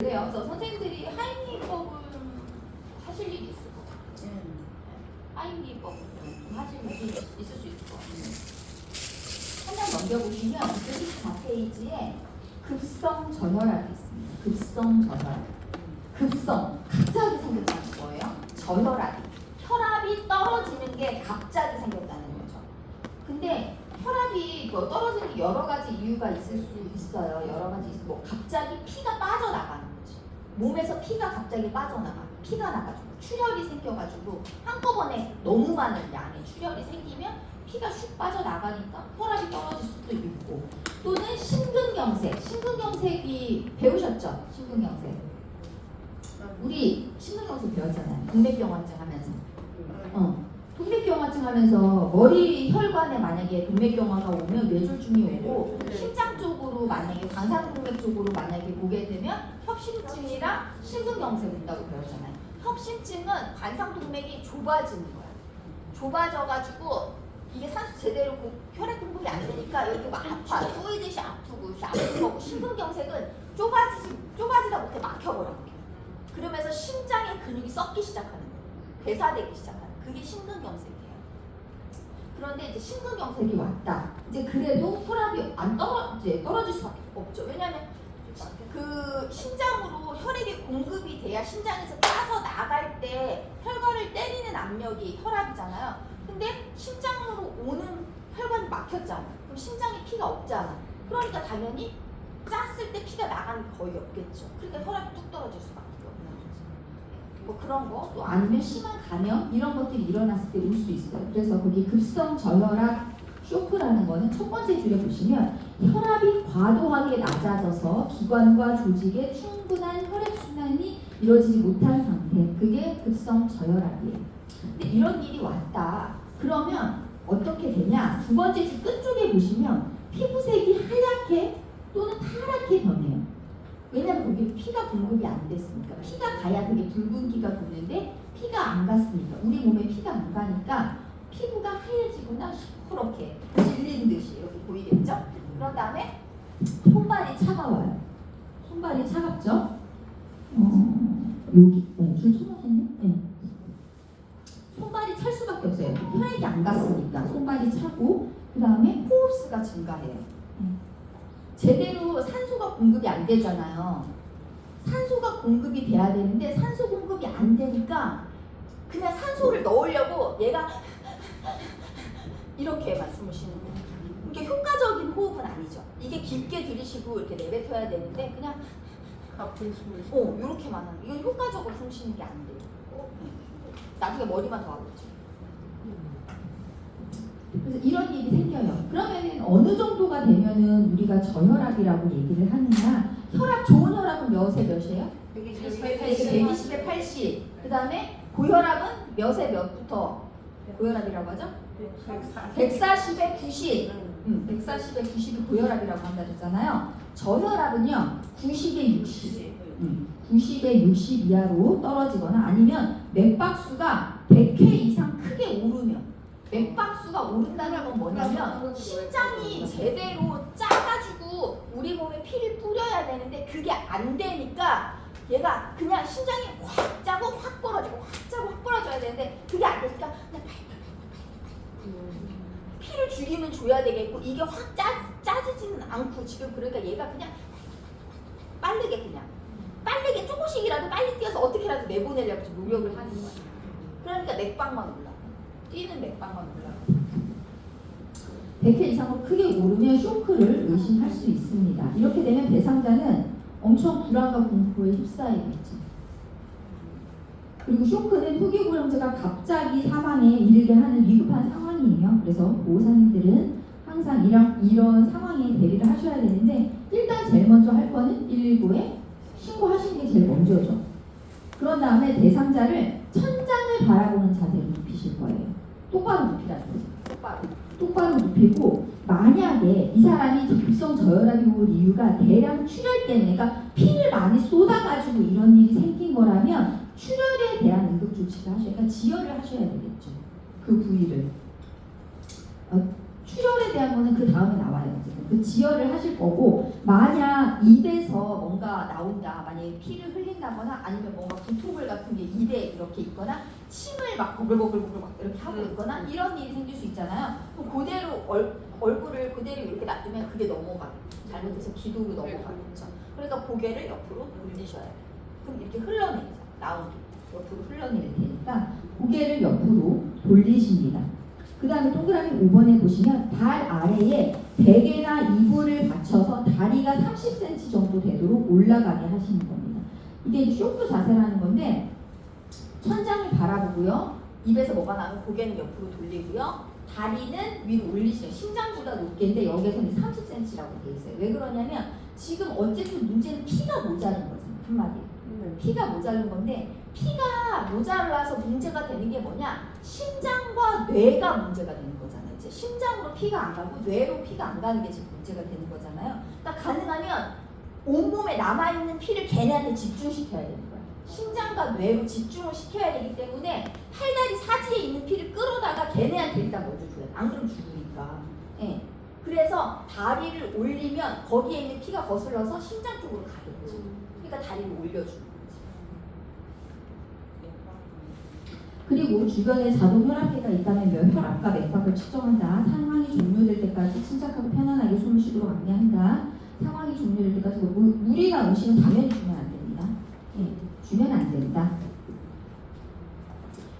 그래요. 그래서 선생님들이 하임리법을 하실 일이 있을 것 같아요. 하임리법 하실 일이 있을 수 있을 것 같아요. 한장 넘겨보시면 24페이지에 급성 저혈압이 있습니다. 급성 저혈압. 급성, 갑자기 생겼다는 거예요. 저혈압이. 혈압이 떨어지는 게 갑자기 생겼다는 거죠. 근데 혈압이 떨어지는 게 여러 가지 이유가 있을 수 있어요. 여러 가지 뭐 갑자기 피가 빠져나가는 거지. 몸에서 피가 갑자기 빠져나가. 피가 나가지고 출혈이 생겨가지고 한꺼번에 너무 많은 양의 출혈이 생기면 피가 슉 빠져나가니까 혈압이 떨어질 수도 있고, 또는 심근경색. 심근경색이 배우셨죠? 심근경색. 우리 심근경색 배웠잖아요. 동맥경화증 하면서. 동맥경화증 하면서 머리 혈관에 만약에 동맥경화가 오면 뇌졸중이 오고, 심장 쪽으로 만약에 광산동맥 쪽으로 만약에 오게 되면 협심증이랑 심근경색 온다고 배웠잖아요. 협심증은 관상동맥이 좁아지는 거야. 좁아져가지고 이게 산소 제대로 혈액 공급이 안 되니까 여기 막 아파, 쪼이듯이 아프고 아픈 거고, 심근경색은 좁아지다 못해 막혀버려. 그러면서 심장의 근육이 썩기 시작하는 거예요. 괴사되기 시작하는. 그게 심근경색이에요. 그런데 이제 심근경색이 왔다. 이제 그래도 혈압이 안 떨어질 수밖에 없죠. 왜냐하면 그 심장으로 혈액이 공급이 돼야 심장에서 짜서 나갈 때 혈관을 때리는 압력이 혈압이잖아요. 근데 심장으로 오는 혈관이 막혔잖아. 그럼 심장에 피가 없잖아. 그러니까 당연히 짰을 때 피가 나가는 게 거의 없겠죠. 그러니까 혈압이 뚝 떨어질 수밖에 없는 거죠. 뭐 그런 거, 또 아니면 심한 감염 이런 것들이 일어났을 때 올 수 있어요. 그래서 거기 급성 저혈압 쇼크라는 거는 첫 번째 줄에 보시면 혈압이 과도하게 낮아져서 기관과 조직에 충분한 혈액순환이 이루어지지 못한 상태, 그게 급성 저혈압이에요. 근데 이런 일이 왔다. 그러면 어떻게 되냐? 두 번째 줄 끝쪽에 보시면 피부색이 하얗게 또는 파랗게 변해요. 왜냐면 거기 피가 공급이 안 됐으니까. 피가 가야 그게 붉은기가 도는데 피가 안 갔으니까, 우리 몸에 피가 안 가니까 피부가 하얘지거나 시커렇게 질린 듯이 이렇게 보이겠죠? 그런 다음에 손발이 차가워요. 손발이 차갑죠? 여기 줄 쳐놓으셨네? 네. 손발이 찰 수밖에 없어요. 혈액이 안 갔으니까 손발이 차고, 그 다음에 호흡수가 증가해요. 제대로 산소가 공급이 안 되잖아요. 산소가 공급이 돼야 되는데 산소 공급이 안 되니까 그냥 산소를 넣으려고 얘가 이렇게만 숨을 쉬는 거예요. 이게 효과적인 호흡은 아니죠. 이게 깊게 들이쉬고 이렇게 내뱉어야 되는데 그냥 가쁜 숨을 이렇게만 하는. 이건 효과적으로 숨 쉬는 게 안 돼요. 나중에 머리만 더 아프죠. 그래서 이런 일이 생겨요. 그러면은 어느 정도가 되면은 우리가 저혈압이라고 얘기를 하느냐? 혈압, 좋은 혈압은 몇이에요? 120에 80. 그 다음에 고혈압은 몇에 몇부터 고혈압이라고 하죠? 140에 90. 140에 90이 고혈압이라고 한다 그랬잖아요. 저혈압은요 90에 60. 90에 60 이하로 떨어지거나 아니면 맥박수가 100회 이상 크게 오르면, 맥박수가 오른다는 건 뭐냐면 심장이 제대로 짜가지고 우리 몸에 피를 뿌려야 되는데 그게 안 되니까 얘가 그냥 심장이 확 짜고 확 벌어지고 확 짜고 확 벌어져야 되는데 그게 안 되니까 그냥 피를 주기는 줘야 되겠고, 이게 확 짜지지는 않고 지금, 그러니까 얘가 그냥 빠르게 조금씩이라도 빨리 뛰어서 어떻게라도 내보내려고 노력을 하는 거야. 그러니까 맥박만 올라. 뛰는 맥박만 올라. 100회 이상으로 크게 오르면 쇼크를 의심할 수 있습니다. 이렇게 되면 대상자는 엄청 불안과 공포에 휩싸이겠죠. 그리고 쇼크는 후기고령자가 갑자기 사망에 이르게 하는 위급한 상황이에요. 그래서 보호사님들은 항상 이런 상황에 대비를 하셔야 되는데, 일단 제일 먼저 할 거는 119에 신고하시는 게 제일 먼저죠. 그런 다음에 대상자를 천장을 바라보는 자세로 눕히실 거예요. 똑바로 눕히라는 거죠. 똑바로 눕히고, 만약에 이 사람이 급성 저혈압이 올 이유가 대량 출혈 때문에, 그러니까 피를 많이 쏟아가지고 이런 일이 생긴 거라면 출혈에 대한 응급 조치를 하셔야, 그러니까 지혈을 하셔야 되겠죠. 그 부위를. 출혈에 대한 거는 그 다음에 나와요. 그 지혈을 하실 거고, 만약 입에서 뭔가 나온다, 만약에 피를 흘린다거나 아니면 뭔가 구토물 같은 게 입에 이렇게 있거나 침을 막 보글보글보글 막 이렇게 하고 있거나 이런 일이 생길 수 있잖아요. 그럼 그대로 얼굴을 그대로 이렇게 놔두면 그게 넘어가, 잘못해서 기도로 넘어가겠죠. 그러니까 고개를 옆으로 돌리셔야 돼요. 그럼 이렇게 흘러내죠. 나오는 옆으로 흘러내릴 테니까 고개를 옆으로 돌리십니다. 그 다음에 동그라미 5번에 보시면 발 아래에 베개나 이불을 받쳐서 다리가 30cm 정도 되도록 올라가게 하시는 겁니다. 이게 이제 쇼크 자세라는 건데, 천장을 바라보고요. 입에서 뭐가 나면 고개는 옆으로 돌리고요. 다리는 위로 올리시는, 심장보다 높게인데 여기에서는 30cm라고 돼 있어요. 왜 그러냐면 지금 어쨌든 문제는 피가 모자른 거잖아요. 한마디로. 피가 모자른 건데, 피가 모자라서 문제가 되는 게 뭐냐? 심장과 뇌가 문제가 되는 거잖아요. 이제 심장으로 피가 안 가고 뇌로 피가 안 가는 게 지금 문제가 되는 거잖아요. 그러니까 가능하면 온몸에 남아있는 피를 걔네한테 집중시켜야 되는 거예요. 심장과 뇌로 집중을 시켜야 되기 때문에 팔다리 사지에 있는 피를 끌어다가 걔네한테 일단 먼저 줘야 돼. 안 그러면 죽으니까. 예. 그래서 다리를 올리면 거기에 있는 피가 거슬러서 심장 쪽으로 가게 되죠. 그러니까 다리를 올려주는 거지. 그리고 주변에 자동 혈압계가 있다면 혈압과 맥박을 측정한다. 상황이 종료될 때까지 침착하고 편안하게 숨을 쉬도록 안내한다. 상황이 종료될 때까지 물이나 음식은 당연히 주면 안 됩니다. 예, 주면 안 된다.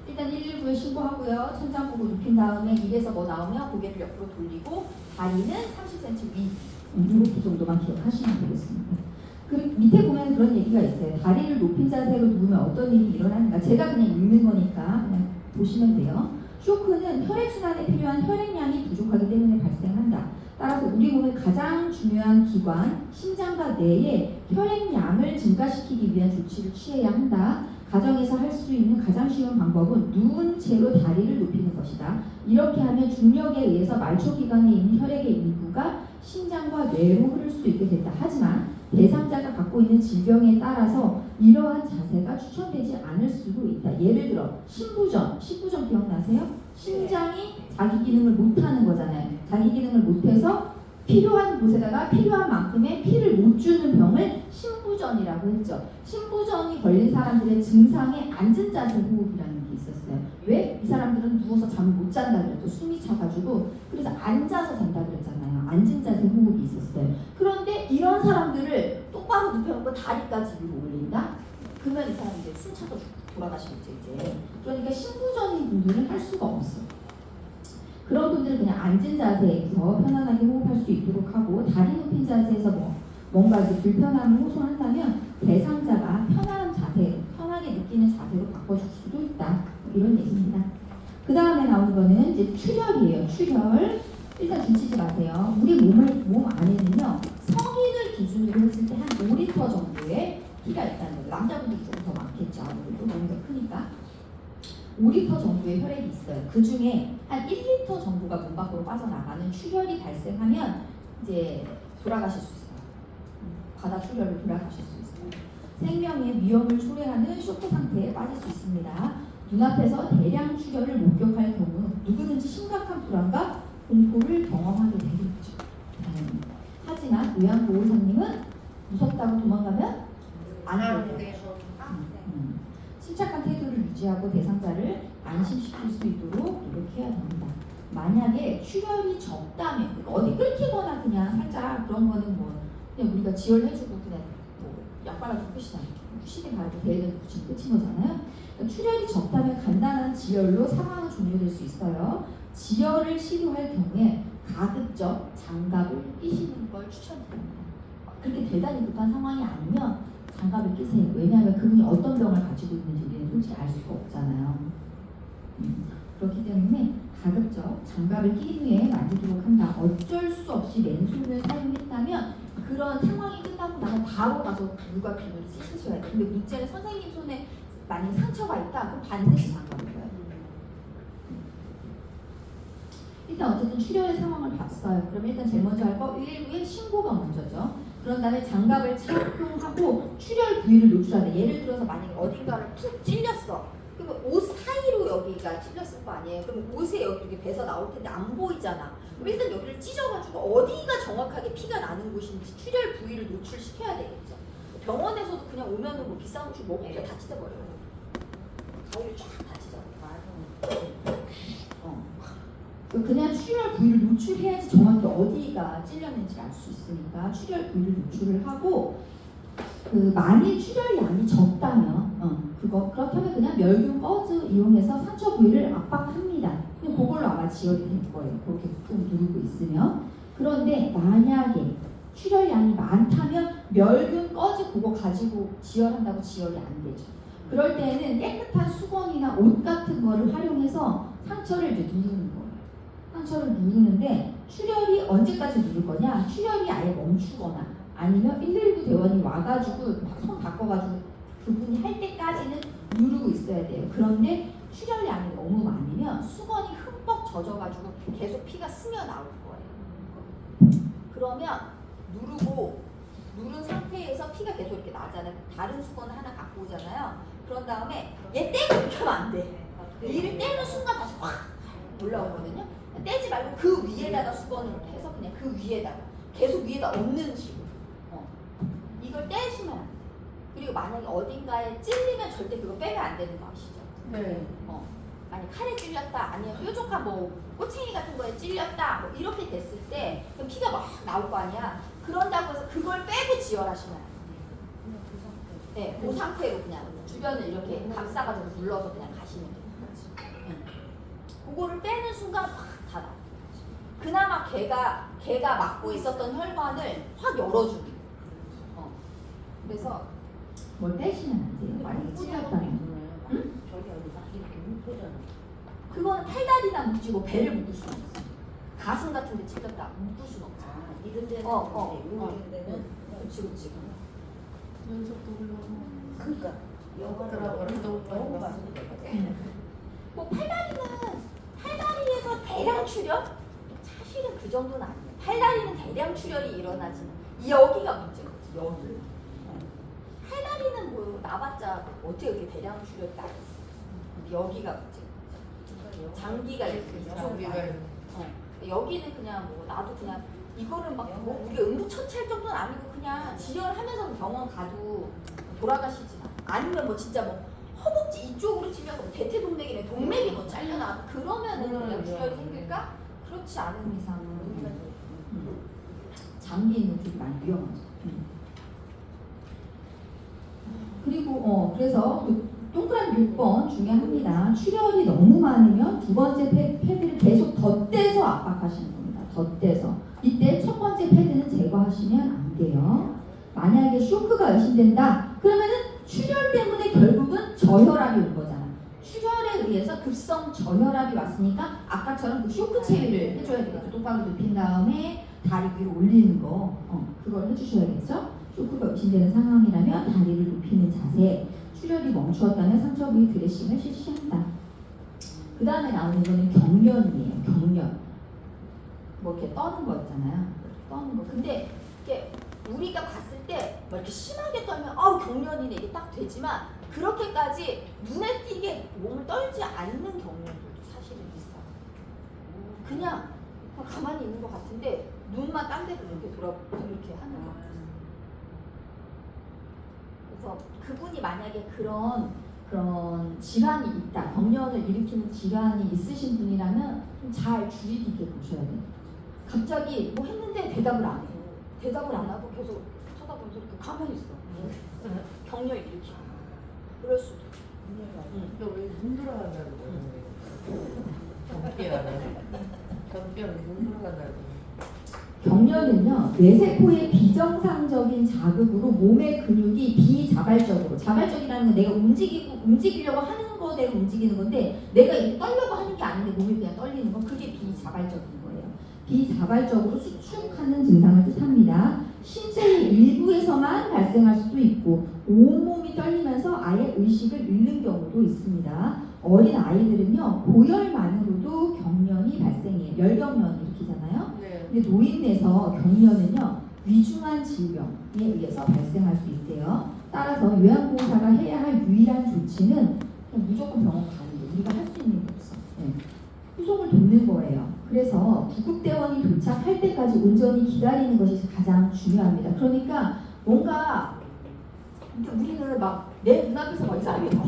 일단 119에 신고하고요. 천장 보고 눕힌 다음에 입에서 뭐 나오면 고개를 옆으로 돌리고 다리는 30cm 위 이렇게 정도만 기억하시면 되겠습니다. 그 밑에 보면 그런 얘기가 있어요. 다리를 높인 자세로 누우면 어떤 일이 일어나는가. 제가 그냥 읽는 거니까 그냥 보시면 돼요. 쇼크는 혈액순환에 필요한 혈액량이 부족하기 때문에 발생한다. 따라서 우리 몸의 가장 중요한 기관, 심장과 뇌의 혈액량을 증가시키기 위한 조치를 취해야 한다. 가정에서 할 수 있는 가장 쉬운 방법은 누운 채로 다리를 높이는 것이다. 이렇게 하면 중력에 의해서 말초기관에 있는 혈액의 일부가 심장과 뇌로 흐를 수 있게 된다. 하지만 대상자가 갖고 있는 질병에 따라서 이러한 자세가 추천되지 않을 수도 있다. 예를 들어 신부전 기억나세요? 심장이 자기 기능을 못하는 거잖아요. 자기 기능을 못해서 필요한 곳에다가 필요한 만큼의 피를 못 주는 병을 신부전이라고 했죠. 신부전이 걸린 사람들의 증상에 앉은 자세 호흡이라는 게 있었어요. 왜? 이 사람들은 누워서 잠을 못 잔다 그랬죠. 숨이 차가지고. 그래서 앉아서 잔다 그랬잖아요. 앉은 자세 호흡이 있었어요. 그런데 이런 사람들을 똑바로 눕혀놓고 다리까지 위로 올린다? 그러면 이 사람이 이제 숨 차서 돌아가시겠죠 이제. 그러니까 신부전인 분들은 할 수가 없어. 그런 분들은 그냥 앉은 자세에서 편안하게 호흡할 수 있도록 하고, 다리 높인 자세에서 뭔가 이제 불편함을 호소한다면 대상자가 편안한 자세, 편하게 느끼는 자세로 바꿔줄 수도 있다. 이런 얘기입니다. 그 다음에 나오는 거는 이제 출혈이에요. 출혈. 일단 주치지 마세요. 우리 몸 안에는요, 성인을 기준으로 했을 때 한 5리터 정도의 피가 있다는 거예요. 남자분들이 조금 더 많겠죠. 아무래도 몸이 더 크니까. 5리터 정도의 혈액이 있어요. 그 중에 한 1리터 정도가 몸 밖으로 빠져나가는 출혈이 발생하면 이제 돌아가실 수 있어요. 바다 출혈로 돌아가실 수 있어요. 생명의 위험을 초래하는 쇼크 상태에 빠질 수 있습니다. 눈앞에서 대량 출혈을 목격할 경우 누구든지 심각한 불안과 공포를 경험하게 되겠죠. 하지만 요양보호사님은 무섭다고 도망가면 안 돼요. 침착한 태도를 유지하고 대상자를 안심시킬 수 있도록 노력해야 됩니다. 만약에 출혈이 적다면, 그러니까 어디 끊기거나 그냥 살짝 그런 거는 뭐 그냥 우리가 지혈해주고 그냥 뭐 약 발라주고 끝이잖아요. 시대 가지고 대는 붙이면 끝인 거잖아요. 그러니까 출혈이 적다면 간단한 지혈로 상황은 종료될 수 있어요. 지혈을 시도할 경우에 가급적 장갑을 끼시는 걸 추천드립니다. 그렇게 대단히 급한 상황이 아니면 장갑을 끼세요. 왜냐하면 그분이 어떤 병을 가지고 있는지 우리는 솔직히 알 수가 없잖아요. 그렇기 때문에 가급적 장갑을 끼인 후에 만지도록 한다. 어쩔 수 없이 맨손을 사용했다면 그런 상황이 끝나고 나서 바로 가서 물과 비누를 씻으셔야 돼요. 근데 문제는 선생님 손에 만약 상처가 있다, 그럼 반드시 장갑을 껴야 돼요. 일단 어쨌든 출혈의 상황을 봤어요. 그럼 일단 제일 먼저 할 거 119에 신고가 먼저죠. 그런 다음에 장갑을 착용하고 출혈 부위를 노출하는, 예를 들어서 만약에 어딘가를 푹 찔렸어. 그러면 옷 사이로 여기가 찔렸을 거 아니에요? 그럼 옷에 여기 이렇게 배서 나올 텐데 안 보이잖아. 그럼 일단 여기를 찢어가지고 어디가 정확하게 피가 나는 곳인지 출혈 부위를 노출시켜야 되겠죠. 병원에서도 그냥 오면은 뭐 비싼 음식 먹으면 다 찢어버려요. 가위를 쫙 다 찢어버려요. 그냥 출혈 부위를 노출해야지 정확히 어디가 찔렸는지 알 수 있으니까 출혈 부위를 노출을 하고 만일 출혈량이 적다면 그렇다면 그냥 멸균 꺼즈 이용해서 상처 부위를 압박합니다. 그냥 그걸로 아마 지혈이 될 거예요. 그렇게 좀 누르고 있으면. 그런데 만약에 출혈량이 많다면 멸균 꺼즈 그거 가지고 지혈한다고 지혈이 안 되죠. 그럴 때는 깨끗한 수건이나 옷 같은 거를 활용해서 상처를 이제 누르는 거예요. 상처를 누르는데 출혈이 언제까지 누를 거냐? 출혈이 아예 멈추거나 아니면 119 대원이 와가지고 손 바꿔가지고 그분이 할 때까지는 누르고 있어야 돼요. 그런데 출혈량이 너무 많으면 수건이 흠뻑 젖어가지고 계속 피가 스며 나올 거예요. 그러면 누른 상태에서 피가 계속 이렇게 나잖아요. 다른 수건을 하나 갖고 오잖아요. 그런 다음에 얘 떼고 이렇게 하면 안 돼. 얘를 떼는 순간 다시 확 올라오거든요. 떼지 말고 그 위에다가 수건을 해서 그냥 그 위에다가 계속 위에다 얹는 식으로 이걸 떼시면 안 돼요. 그리고 만약에 어딘가에 찔리면 절대 그거 빼면 안 되는 거 아시죠? 네. 아니 칼에 찔렸다 아니면 뾰족한 뭐 꼬챙이 같은 거에 찔렸다 뭐 이렇게 됐을 때 그럼 피가 막 나올 거 아니야. 그런다고 해서 그걸 빼고 지혈하시면 안 돼요. 네, 그 상태로 그냥 주변을 이렇게 감싸가지고 눌러서 그냥 가시면 돼요. 그거를 빼는 순간 확 닫아. 그나마 걔가 막고 있었던 혈관을 확 열어주기. 그래서 뭘 빼시면 안 돼요. 만약에 찔렸다면. 저기 어디가 이렇게 뭉쳐잖아. 그거는 팔다리나 묶지고 배를 묶을 수는 없어. 가슴 같은 데 찔렸다 묶을 수는 없잖아. 이런 데는 이런 데는 그치. 연속도 올라오고. 그러니까 영화를 너무 많이 뭐 팔다리에서 대량 출혈? 사실은 그 정도는 아니에요. 팔다리는 대량 출혈이 일어나지는 여기가 문제거지. 여기. 팔다리는 뭐 나봤자 어떻게 이렇게 대량 출혈이 나겠어. 여기가 문제. 장기가 이렇게 장기가 여기는 그냥 뭐 나도 그냥 이거를 막 뭐 우리 응급처치할 정도는 아니고 그냥 지혈하면서 병원 가도 돌아가시진 않아. 아니면 뭐 진짜 뭐 허벅지 이쪽으로 찔려서 뭐 대퇴동맥이네 동맥이 뭐 잘려나 그러면은 그냥 출혈이 생길까? 그렇지 않은 이상은 장기는 좀 많이 위험하죠. 그리고 그래서 그 동그란 6번 중요합니다. 출혈이 너무 많으면 두 번째 패드를 계속 덧대서 압박하시는 겁니다. 덧대서. 이때 첫 번째 패드는 제거하시면 안 돼요. 만약에 쇼크가 의심된다. 그러면은 출혈 때문에 결국은 저혈압이 온 거잖아. 출혈에 의해서 급성 저혈압이 왔으니까 아까처럼 그 쇼크 체위를 해줘야 되겠죠. 똑바로 눕힌 다음에 다리 위로 올리는 거. 그걸 해주셔야겠죠. 쇼크가 의심되는 상황이라면 다리를 눕히는 자세. 출혈이 멈추었다면 상처 부위 드레싱을 실시한다. 그 다음에 나오는 거는 경련이에요. 경련. 뭐 이렇게 떠는 거 있잖아요. 떠는 거. 근데 이게 우리가 봤을 때 뭐 이렇게 심하게 떨면 경련이네 이게 딱 되지만 그렇게까지 눈에 띄게 몸을 떨지 않는 경련들도 사실은 있어요. 그냥 가만히 있는 것 같은데 눈만 딴 데로 이렇게 이렇게 하는 거. 그래서 그분이 만약에 그런 질환이 있다, 경련을 일으키는 질환이 있으신 분이라면 좀 잘 주의 깊게 보셔야 돼요. 갑자기 뭐 했는데 대답을 안 해요. 대답을 안 하고 계속 쳐다보면서 이렇게 가만히 있어. 경련 일으키고. 그럴 수도. 너왜눈 돌아간다는 거야? 경비하는 눈 돌아간다는 거야. 경련은요, 뇌세포의 비정상적인 자극으로 몸의 근육이 비자발적으로, 자발적이라는 건 내가 움직이려고 하는 거대로 움직이는 건데 내가 이렇게 떨려고 하는 게 아닌데 몸이 그냥 떨리는 거, 그게 비자발적인 거예요. 비자발적으로 수축하는 증상을 뜻합니다. 신체의 일부에서만 발생할 수도 있고 온몸이 떨리면서 아예 의식을 잃는 경우도 있습니다. 어린 아이들은요, 고열만으로도 경련이 발생해요. 열경련을 일으키잖아요. 근데 노인에서 경련은요, 위중한 질병에 의해서 발생할 수 있대요. 따라서 요양보호사가 해야 할 유일한 조치는 그냥 무조건 병원 가는 게 우리가 할 수 있는 게 없어. 네. 후송을 돕는 거예요. 그래서 구급대원이 도착할 때까지 온전히 기다리는 것이 가장 중요합니다. 그러니까 뭔가 우리는 막 내 눈앞에서 막 이 사람이 막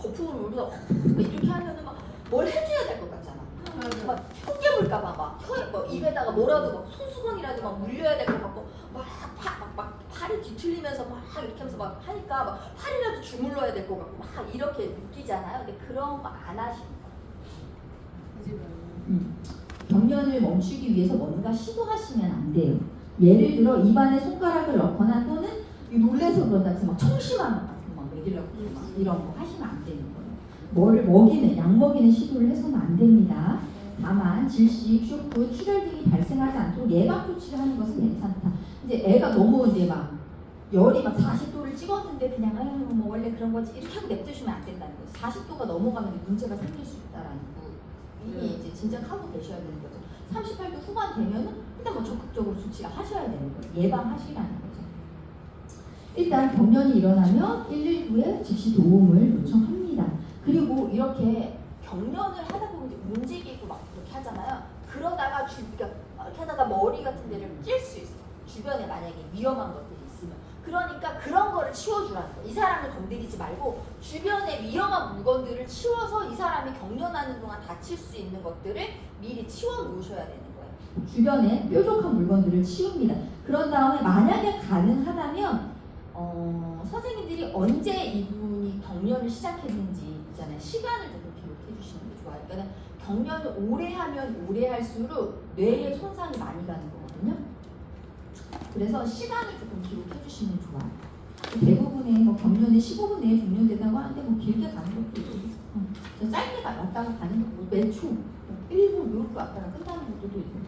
거품을 울면서 이렇게 하면은 막 뭘 해줘야 될 것 같잖아. 막 혀겨볼까봐 막 뭐 입에다가 뭐라도 막 손수건이라도 막 물려야 될 것 같고 막 팔이 뒤틀리면서 막 이렇게 하면서 막 하니까 막 팔이라도 주물러야 될 것 같고 막 이렇게 느끼잖아요. 근데 그런 거 안 하시는 거예요. 경련을 멈추기 위해서 뭔가 시도하시면 안 돼요. 예를 들어 입안에 손가락을 넣거나 또는 놀래서 그런다 해서 막 청심환 같은 거 막 먹이려고 막 이런 거 하시면 안 되는 거예요. 뭐를 먹이는, 약 먹이는 시도를 해서는 안 됩니다. 다만 질식, 쇼크, 출혈 등이 발생하지 않도록 예방 조치를 하는 것은 괜찮다. 이제 애가 너무 이제 막 열이 막 40도를 찍었는데 그냥 아유 뭐 원래 그런 거지 이렇게 하고 냅두시면 안 된다는 거죠. 40도가 넘어가면 문제가 생길 수 있다라는 거 이미 이제 진정하고 계셔야 되는 거죠. 38도 후반 되면은 일단 뭐 적극적으로 조치를 하셔야 되는 거예요. 예방하시라는 거죠. 일단 경련이 일어나면 119에 즉시 도움을 요청합니다. 그리고 이렇게 경련을 하다 보면 이제 움직이고 막 이렇게 하잖아요. 그러다가 그러니까 이렇게 하다가 머리 같은 데를 찔 수 있어. 주변에 만약에 위험한 것들이 있으면. 그러니까 그런 거를 치워주라는 거예요. 이 사람을 건드리지 말고 주변에 위험한 물건들을 치워서 이 사람이 경련하는 동안 다칠 수 있는 것들을 미리 치워 놓으셔야 되는 거예요. 주변에 뾰족한 물건들을 치웁니다. 그런 다음에 만약에 가능하다면 선생님들이 언제 이분이 경련을 시작했는지 있잖아요. 시간을 조금 기록해 주시는 게 좋아요. 그러니까 경련을 오래 하면 오래 할수록 뇌에 손상이 많이 가는 거거든요. 그래서 시간을 조금 기록해 주시면 좋아요. 대부분의 뭐 경련이 15분 내에 종료된다고 하는데 뭐 길게 가는 것도 있고 짧게 왔다가 가는 것도 몇 초, 1분 이렇게 왔다가 끝나는 것도 있고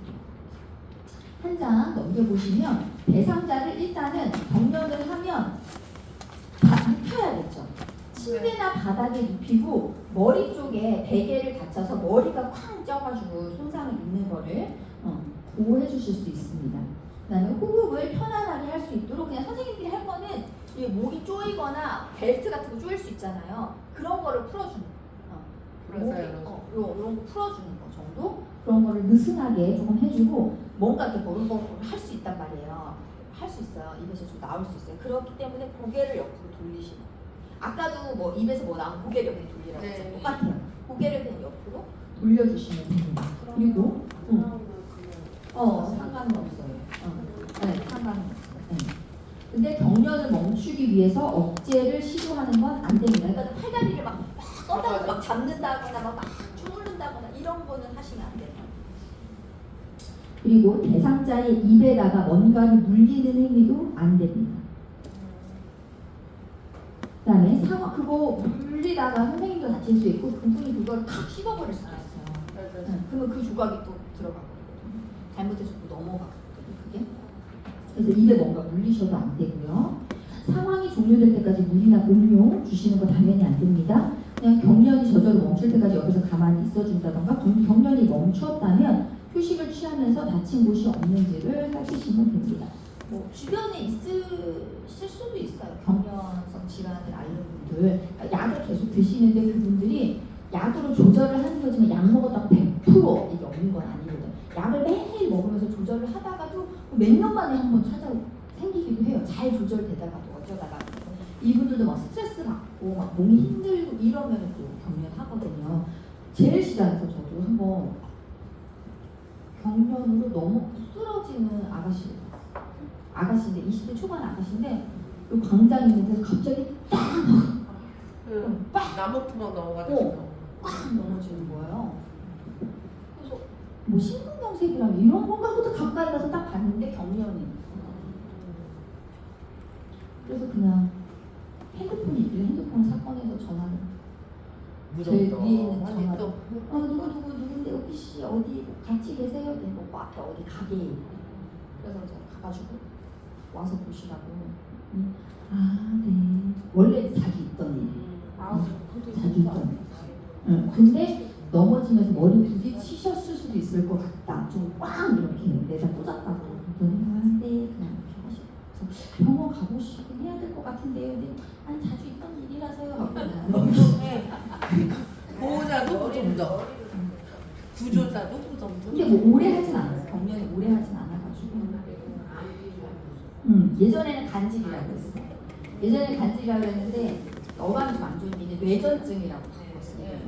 한 장 넘겨보시면 대상자를 일단은 경련을 하면 다 눕혀야겠죠. 침대나 바닥에 눕히고 머리 쪽에 베개를 받쳐서 머리가 쾅 쪄가지고 손상을 입는 거를 보호해 주실 수 있습니다. 그다음에 호흡을 편안하게 할 수 있도록 그냥 선생님들이 할 거는 이 목이 조이거나 벨트 같은 거 조일 수 있잖아요. 그런 거를 풀어주는 거. 이런 거 풀어주는 거 정도? 그런 거를 느슨하게 조금 해주고 뭔가 이렇게 버릇버릇 할 수 있단 말이에요. 할 수 있어요. 입에서 좀 나올 수 있어요. 그렇기 때문에 고개를 옆으로 돌리시는 거예요. 아까도 뭐 입에서 뭐 나오면 고개를 그냥 돌리라고 했잖아요. 똑같아요. 고개를 그냥 옆으로 돌려주시면 됩니다. 그리고 상관은 없어요. 네, 상관은 없어요. 네. 근데 경련을 멈추기 위해서 억제를 시도하는 건 안 됩니다. 그러니까 팔다리를 막 뻗다가 막 잡는다거나 막 주무른다거나 이런 거는 하시면 안 돼요. 그리고 대상자의 입에다가 뭔가를 물리는 행위도 안 됩니다. 그다음에 상어 그거 물리다가 선생님도 다칠 수 있고 그분이 그걸 탁 씹어버릴 수가 있어요. 그러면 그 조각이 또 들어가거든요. 잘못해서 또 넘어가거든요. 그게. 그래서 입에 뭔가 물리셔도 안 되고요. 상황이 종료될 때까지 물이나 음료 주시는 거 당연히 안 됩니다. 그냥 경련이 저절로 멈출 때까지 옆에서 가만히 있어준다던가 경련이 멈췄다면 휴식을 취하면서 다친 곳이 없는지를 살피시면 됩니다. 뭐 주변에 있으실 수도 있어요. 경련성 질환을 앓는 분들 약을 계속 드시는데 그분들이 약으로 조절을 하는 거지만 약 먹었다고 100% 이게 없는 건 아니거든요. 약을 매일 먹으면서 조절을 하다가도 몇 년 만에 한번 생기기도 해요. 잘 조절되다가도 어쩌다가 이분들도 막 스트레스 받고 막 몸이 힘들고 이러면 또 경련하거든요. 제일 시작에서 저도 한번 경련으로 너무 쓰러지는 아가씨인데 20대 초반 아가씨인데 요 광장 있는 데서 갑자기 빡 나무 투막 넘어가지고 꽉 넘어지는 거예요. 그래서 뭐 심근경색이라면 이런 건가 보다 가까이 가서 딱 봤는데 경련이. 그래서 그냥 핸드폰이 있길래 핸드폰 사건에서 전화를 제일 위에 있는 전화로 누군데 혹시 어디 같이 계세요? 뭐 앞에 어디 가게에 그래서 제가 가가지고 와서 보시라고 네 원래 자기 있던 일 자기 있던 일 근데 넘어지면서 머리 부딪히셨을 수도 있을 것 같다 좀 꽝 이렇게 내다 꽂았다고 그랬더니 네 그냥 이렇게 하시고 그래서 병원 가보시긴 해야 될 것 같은데요. 근데 아니 자주 있던 일이라서요. 무덤덤. 구조자도 무덤덤. 근데 뭐 오래 하진 않았어요. 경련이 오래 하진 않아가지고. 예전에는 간질이라고 했어. 예전에 간질이라고 했는데 어감이 좀 안 좋은 게 뇌전증이라고 바꿨어요.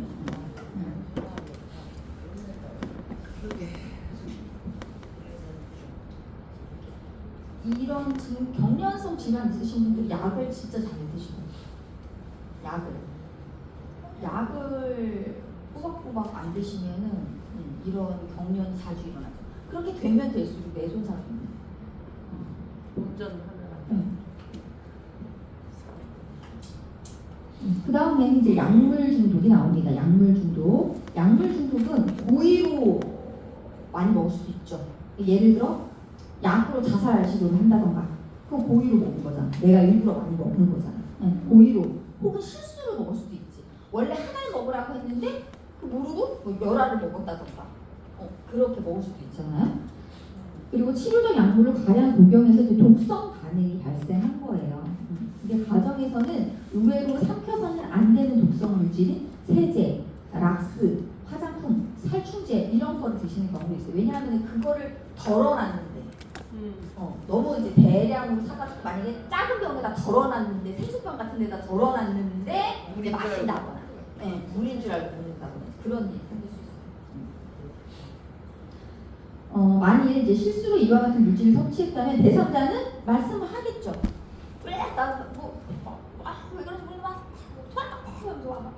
이런 경련성 질환 있으신 분들 약을 진짜 잘 드시고 약을 꼬박꼬박 안 드시면은 이런 경련이 자주 일어나죠. 그렇게 되면 될수록 내 손상이 있는. 운전하면 그 다음에는 이제 약물 중독이 나옵니다. 약물 중독. 약물 중독은 고의로 많이 먹을 수도 있죠. 예를 들어 약으로 자살할 시도를 한다던가, 그건 고의로 먹은 거잖아. 내가 일부러 많이 먹는 거잖아. 고의로 혹은 실수로 먹을 수도 있지. 원래 하나를 먹으라고 했는데 모르고 뭐 열알을 먹었다던가, 그렇게 먹을 수도 있잖아요. 그리고 치료적 약물을 과량 복용해서 이제 독성 반응이 발생한 거예요. 이게 가정에서는 의외로 삼켜서는 안 되는 독성 물질인 세제, 락스, 화장품, 살충제 이런 거를 드시는 경우도 있어요. 왜냐하면 그거를 덜어놨는데 너무 이제 대량으로 사가지고 만약에 작은 병에다 덜어놨는데 생수병 같은 데다 덜어놨는데 이제 마신다거나 물인 줄 알고 먹는다거나 그런 일이 생길 수 있어요. 만일 이제 실수로 이와 같은 물질을 섭취했다면 대상자는 말씀을 하겠죠. 왜? 왜 그런지 몰라.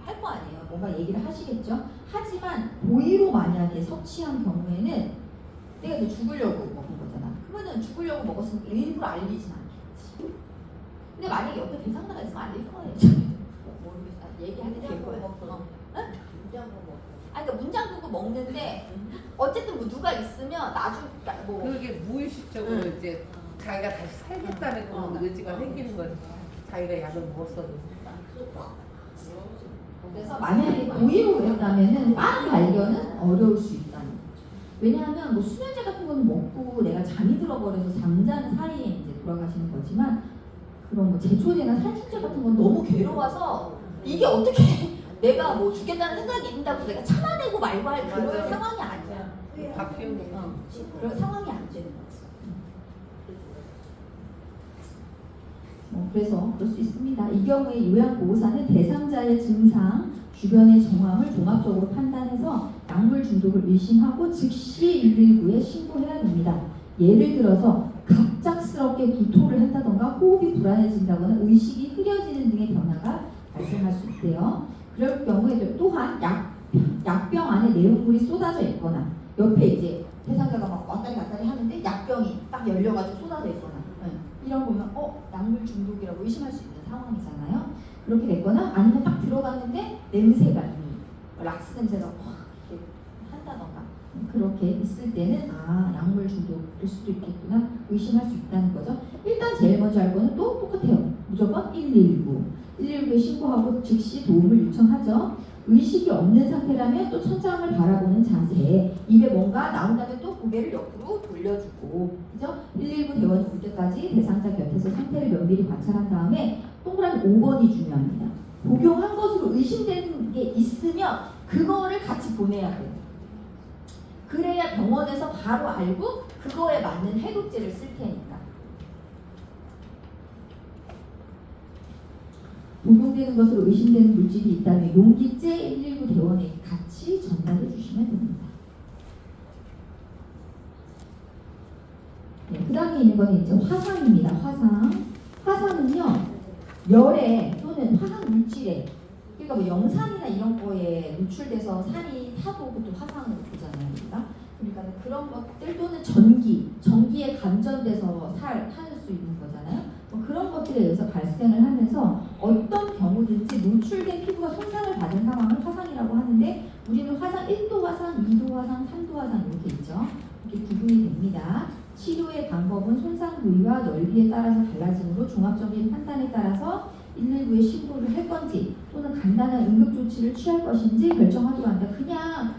할 거 아니에요. 뭔가 얘기를 하시겠죠. 하지만 고의로 만약에 섭취한 경우에는 내가 이제 죽으려고 먹은 거잖아. 그러면은 죽으려고 먹었으니까 일부러 알리진 않겠지. 근데 만약에 옆에 대상자가 있으면 알릴 거예요. 모르겠어. 얘기하게 될 거예요. 그러니까 문장 보고 먹는데 어쨌든 뭐 누가 있으면 나중 뭐 그게 무의식적으로 이제 자기가 다시 살겠다는 그런 의지가 생기는 거지. 자기가 약을 먹었어도. 그래서 만약에 고의로 그랬다면은 빠른 발견은 어려울 수 있다는 거죠. 왜냐하면 뭐 수면제 같은 거는 먹고 내가 잠이 들어버려서 잠자는 사이에 이제 돌아가시는 거지만 그런 뭐 제초제나 살충제 같은 건 너무 괴로워서 이게 어떻게 내가 뭐 죽겠다는 생각이 있다고 내가 참아내고 말고 할 그런 상황이 아니야. 그런 상황이 안 되는 거지. 그래서 그럴 수 있습니다. 이 경우에 요양보호사는 대상자의 증상, 주변의 정황을 종합적으로 판단해서 약물 중독을 의심하고 즉시 119에 신고해야 됩니다. 예를 들어서 갑작스럽게 구토를 한다던가 호흡이 불안해진다거나 의식이 흐려지는 등의 변화가 발생할 수 있대요. 그럴 경우에 또한 약병 안에 내용물이 쏟아져 있거나 옆에 이제 대상자가 막 왔다리 갔다리 하는데 약병이 딱 열려가지고 쏟아져 있거나 이런 거면 약물 중독이라고 의심할 수 있는 상황이잖아요. 그렇게 됐거나 아니면 딱 들어갔는데 냄새가 이미 락스 냄새가 확 이렇게 한다던가 그렇게 있을 때는 약물 중독일 수도 있겠구나 의심할 수 있다는 거죠. 일단 제일 먼저 할 거는 또 똑같아요. 무조건 119에 신고하고 즉시 도움을 요청하죠. 의식이 없는 상태라면 또 천장을 바라보는 자세, 입에 뭔가 나온 다음에 또 고개를 옆으로 돌려주고, 그죠? 119 대원이 올 때까지 대상자 곁에서 상태를 면밀히 관찰한 다음에 동그라미 5번이 중요합니다. 복용한 것으로 의심되는 게 있으면 그거를 같이 보내야 돼요. 그래야 병원에서 바로 알고 그거에 맞는 해독제를 쓸 테니까. 복용되는 것으로 의심되는 물질이 있다면 용기째 119 대원에게 같이 전달해 주시면 됩니다. 그 다음에 있는 거는 이제 화상입니다. 화상은요, 열에 또는 화학 물질에, 그러니까 뭐 영산이나 이런 거에 노출돼서 살이 타도 그것도 화상으로 보잖아요. 그러니까 그런 것들 또는 전기에 감전돼서 탈 수 있는 거잖아요. 그런 것들에 의해서 발생을 하면서 어떤 경우든지 노출된 피부가 손상을 받은 상황을 화상이라고 하는데 우리는 화상 1도 화상, 2도 화상, 3도 화상 이렇게 있죠. 이렇게 구분이 됩니다. 치료의 방법은 손상 부위와 넓이에 따라서 달라지므로 종합적인 판단에 따라서 119에 신고를 할 건지 또는 간단한 응급조치를 취할 것인지 결정하도록 한다. 그냥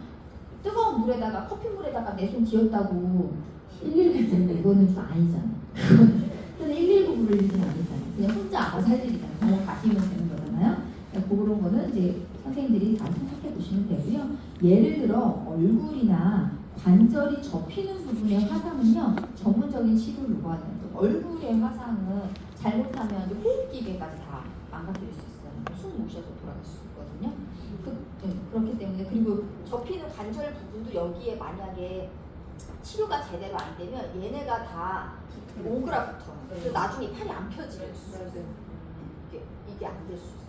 뜨거운 물에다가 커피물에다가 내 손 뒤었다고 119 부르는 이거는 좀 아니잖아. 그거는 119 부를 일은 아니잖아. 그냥 혼자 알아서 할 일이잖아. 병원 가시면 되는 거잖아요. 그런 거는 이제 선생님들이 다 생각해 보시면 되고요. 예를 들어 얼굴이나 관절이 접히는 부분의 화상은요 전문적인 치료를 요구하는 얼굴의 화상은 잘못하면 이제 호흡기계까지 다 망가뜨릴 수 있어요. 숨 못 쉬어서 돌아갈 수 있거든요. 그렇기 때문에 그리고 접히는 관절 부분도 여기에 만약에 치료가 제대로 안 되면 얘네가 다 오그라붙어요. 그래서 나중에 팔이 안 펴지게 이게 안 될 수 있어요.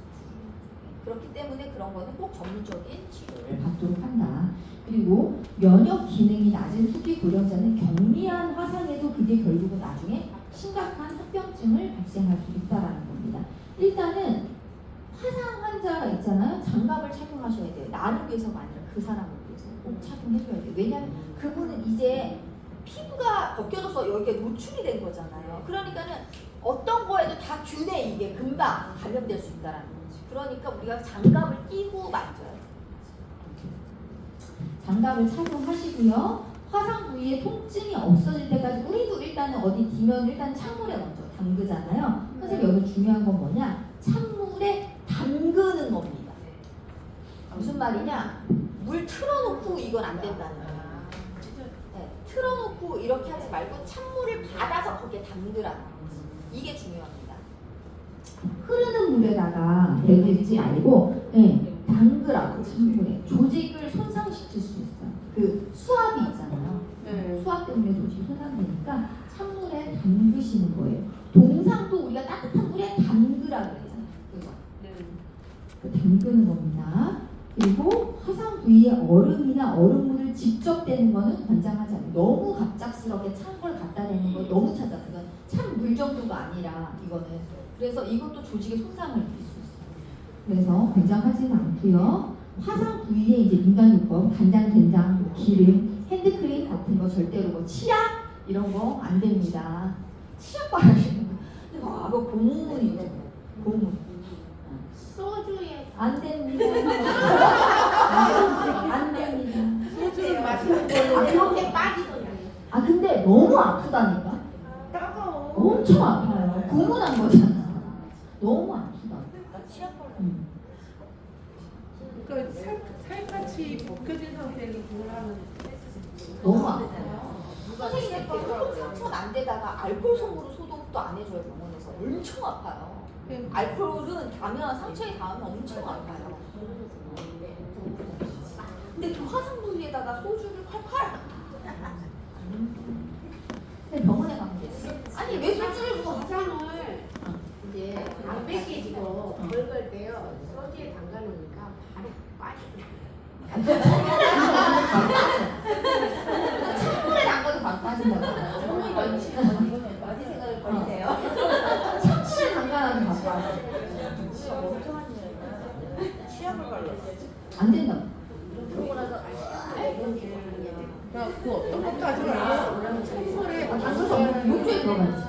그렇기 때문에 그런 거는 꼭 전문적인 치료를 받도록 한다. 그리고 면역 기능이 낮은 후기 고령자는 경미한 화상에도 그게 결국은 나중에 심각한 합병증을 발생할 수 있다는 겁니다. 일단은 화상 환자가 있잖아요. 장갑을 착용하셔야 돼요. 나를 위해서가 아니라 그 사람을 위해서 꼭 착용해줘야 돼요. 왜냐하면 그분은 이제 피부가 벗겨져서 여기에 노출이 된 거잖아요. 그러니까는 어떤 거에도 다 균에 이게 금방 감염될 수 있다는 거지. 그러니까 우리가 장갑을 끼고 만져요. 장갑을 착용하시고요. 화상 부위에 통증이 없어질 때까지 우리도 일단은 어디 디면 일단 찬물에 먼저 담그잖아요. 선생님 여기 중요한 건 뭐냐? 찬물에 담그는 겁니다. 무슨 말이냐? 물 틀어놓고 이건 안 된다는 거예요. 네, 틀어놓고 이렇게 하지 말고 찬물을 받아서 거기에 담그라는 거지. 이게 중요합니다. 흐르는 물에다가 대고 말고 담그라고 찬물에 조직을 손상시킬 수 있어요. 그 수압이 있잖아요. 수압 때문에 조직이 손상되니까 찬물에 담그시는 거예요. 동상도 우리가 따뜻한 물에 담그라고 그랬잖아요. 그거. 그 담그는 겁니다. 그리고 화상 부위에 얼음이나 얼음물을 직접 대는 거는 권장하지 않아요. 너무 갑작스럽게 찬 걸 갖다 대는 거 너무 찾아. 그건 찬 물 정도가 아니라 이거는. 그래서 이것도 조직에 손상을 입힐 수 있어요. 그래서 권장하지는 않고요. 화상 부위에 이제 민간요법, 간장, 된장, 기름, 핸드크림 같은 거 절대로 뭐 치약 이런 거 안 됩니다. 치약 바르시는 거. 근데 뭐 고문이죠. 고문. 소주에 안 됩니다. 안 됩니다. 소주를 마시는 걸로. 아, 그렇게 빠지던데. 아 근데 너무 아프다니까. 따가워. 엄청 아파요. 고문한 거잖아. 너무 아프다. 그러니까 살같이 벗겨진 상태에서 그걸 하면 너무 아파요. 선생님 상처 난 데다가 알코올 솜으로 소독도 안 해줘요. 병원에서 엄청 아파요. 알코올은 닿으면 상처에 닿으면 엄청 아파요. 근데 그 화상 부위에다가 소주를 콸콸. 근데 병원에 가면 됐어. 아니 왜 소주를 부어? 화상을 이제 안 뺏기지고 긁을 때요 소주에 담가놓으니까 바로 빠지고 찬물에 담가도 바로 빠진다고. 정말 어디 생각을 버리세요? 찬물에 담가도 바로 빠져. 취향을 걸렸어. 안 된다고. 그러고 나서 그냥 그 어떤 것도 하지 말고 찬물에 담가서 욕조에 들어가야지.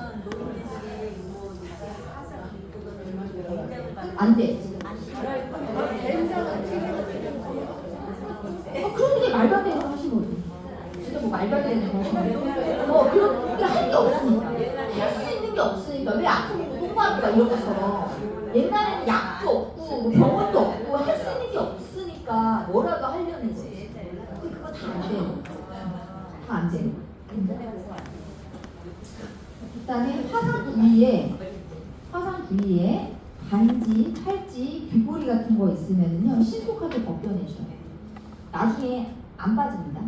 안 돼. 그런 게 말도 안 되는 거 하신 거지. 진짜 뭐 말도 안 되는 거 하신 거지. 그런 게 할 게 없으니까. 할 수 있는 게 없으니까. 왜 아픈 거 똥마루가 이런 것처럼. 옛날에는 약도 없고, 뭐 병원도 없고, 할 수 있는 게 없으니까 뭐라도 하려는지. 근데 그거 다 안 돼. 다 안 돼. 일단은 화상 부위에 반지, 팔찌, 귀걸이 같은 거 있으면요 신속하게 벗겨내셔요. 나중에 안 빠집니다.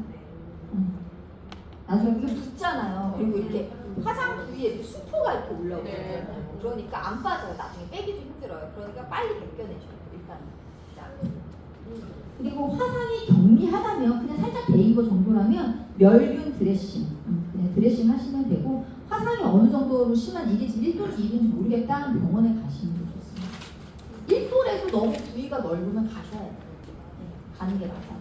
나중에 이게 붙잖아요. 그리고 이렇게 화상 부위에 이렇게 수포가 이렇게 올라오잖아요. 그러니까 안 빠져요. 나중에 빼기도 힘들어요. 그러니까 빨리 벗겨내셔요. 일단. 그리고 화상이 경미하다면 그냥 살짝 데인 거 정도라면 멸균 드레싱 그냥 드레싱 하시면 되고, 화상이 어느 정도로 심한 이게 지금 1도인지 2도인지 모르겠다 하면 병원에 가시는 게 좋습니다. 1도라도 너무 부위가 넓으면 가셔야 돼요. 가는 게 맞아요.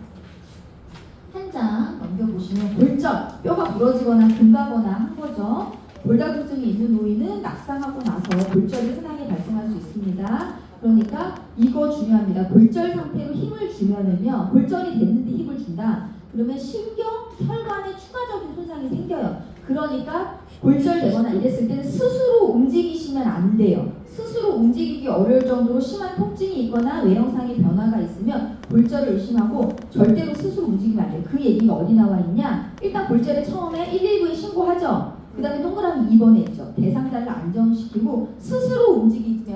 한 장 넘겨보시면 골절, 뼈가 부러지거나 금가거나 한 거죠. 골다공증이 있는 노인은 낙상하고 나서 골절이 흔하게 발생할 수 있습니다. 그러니까 이거 중요합니다. 골절 상태로 힘을 주면은요, 골절이 됐는데 힘을 준다. 그러면 신경, 혈관에 추가적인 손상이 생겨요. 그러니까 골절되거나 이랬을 때는 스스로 움직이시면 안 돼요. 스스로 움직이기 어려울 정도로 심한 통증이 있거나 외형상의 변화가 있으면 골절을 의심하고 절대로 스스로 움직이면 안 돼요. 그 얘기가 어디 나와 있냐? 일단 골절에 처음에 119에 신고하죠. 그 다음에 동그라미 2번에 있죠. 대상자를 안정시키고 스스로 움직이게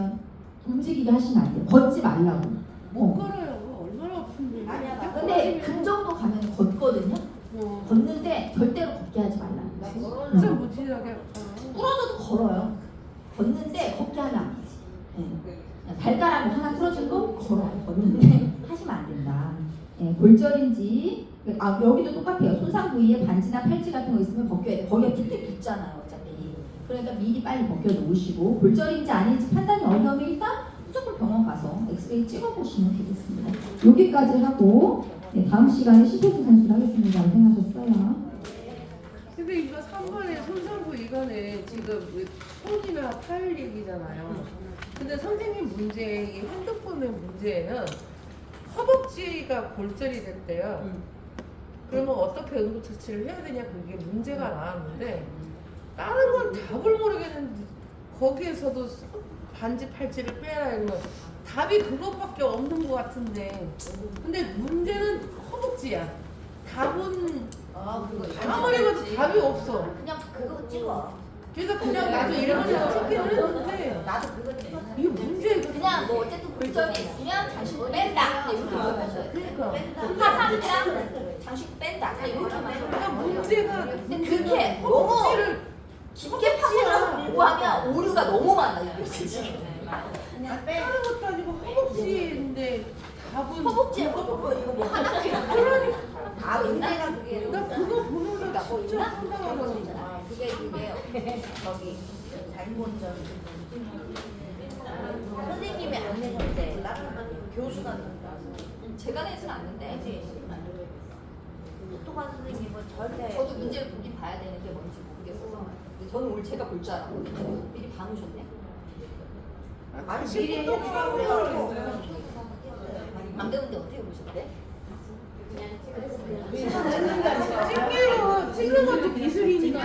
하시면 안 돼요. 걷지 말라고. 못 걸어요. 얼마나 아픈데. 아니야, 근데 그 정도 가면 걷거든요. 걷는데 절대로 걷게 하지 말라. 진짜 무지하게 부러져도 걸어요. 걷는데 걷게 하면 안 되지. 네. 발가락 하나 부러지고 걸어요. 걷는데 하시면 안 된다. 네, 골절인지 여기도 똑같아요. 손상 부위에 반지나 팔찌 같은 거 있으면 벗겨야 돼. 거기가 틱틱 붙잖아요. 어차피. 그러니까 미리 빨리 벗겨 놓으시고 골절인지 아닌지 판단이 어려우면 일단 무조건 병원 가서 엑스레이 찍어보시면 되겠습니다. 여기까지 하고 네, 다음 시간에 심폐소 선수를 하겠습니다. 고생하셨어요. 근데 이거 3번에 손상부 이거는 지금 손이나 팔 얘기잖아요. 근데 선생님 문제, 이 핸드폰의 문제에는 허벅지가 골절이 됐대요. 그러면 어떻게 응급처치를 해야 되냐 그게 문제가 나왔는데 다른 건 답을 모르겠는데 거기에서도 반지 팔찌를 빼라 이런 거 답이 그것밖에 없는 것 같은데 근데 문제는 허벅지야. 답은 아무리 봐도 답이 없어. 그냥 그거 찍어. 그래서 그냥 나도 이런 거 찍기는 했는데 나도 그거 찍어. 이게 문제 그냥 뭐 어쨌든 골절이 있으면 장식을 뺀다. 그냥 이렇게 생각하셔야 돼. 그러니까 화상이랑 장식 뺀다. 그냥 이렇게만. 그러니까 문제가 근데 그렇게 너무 허벅지를 깊게 파고들어서 공부하면 오류가 너무 많아 이게 지금. 다른 것도 아니고 허벅지인데 답은 허벅지에 이거 뭐 하나 그러니까 다 문제가 그게 나 그거 보면서 그러니까 뭐 진짜 있나? 황당하더라고. 그게 저기 잘못전 선생님이 안 내셨대. 교수가 제가 내진 않는데 똑똑한 선생님은 절대 저도 문제를 보긴 봐야 되는 게 뭔지 모르겠어서 근데 저는 오늘 제가 볼 줄 알았거든요. 미리 봐놓으셨네. 아니 미리 해주라고 그래가지고 안 되는데 어떻게 보셨대? 찍는 것도 기술이니까.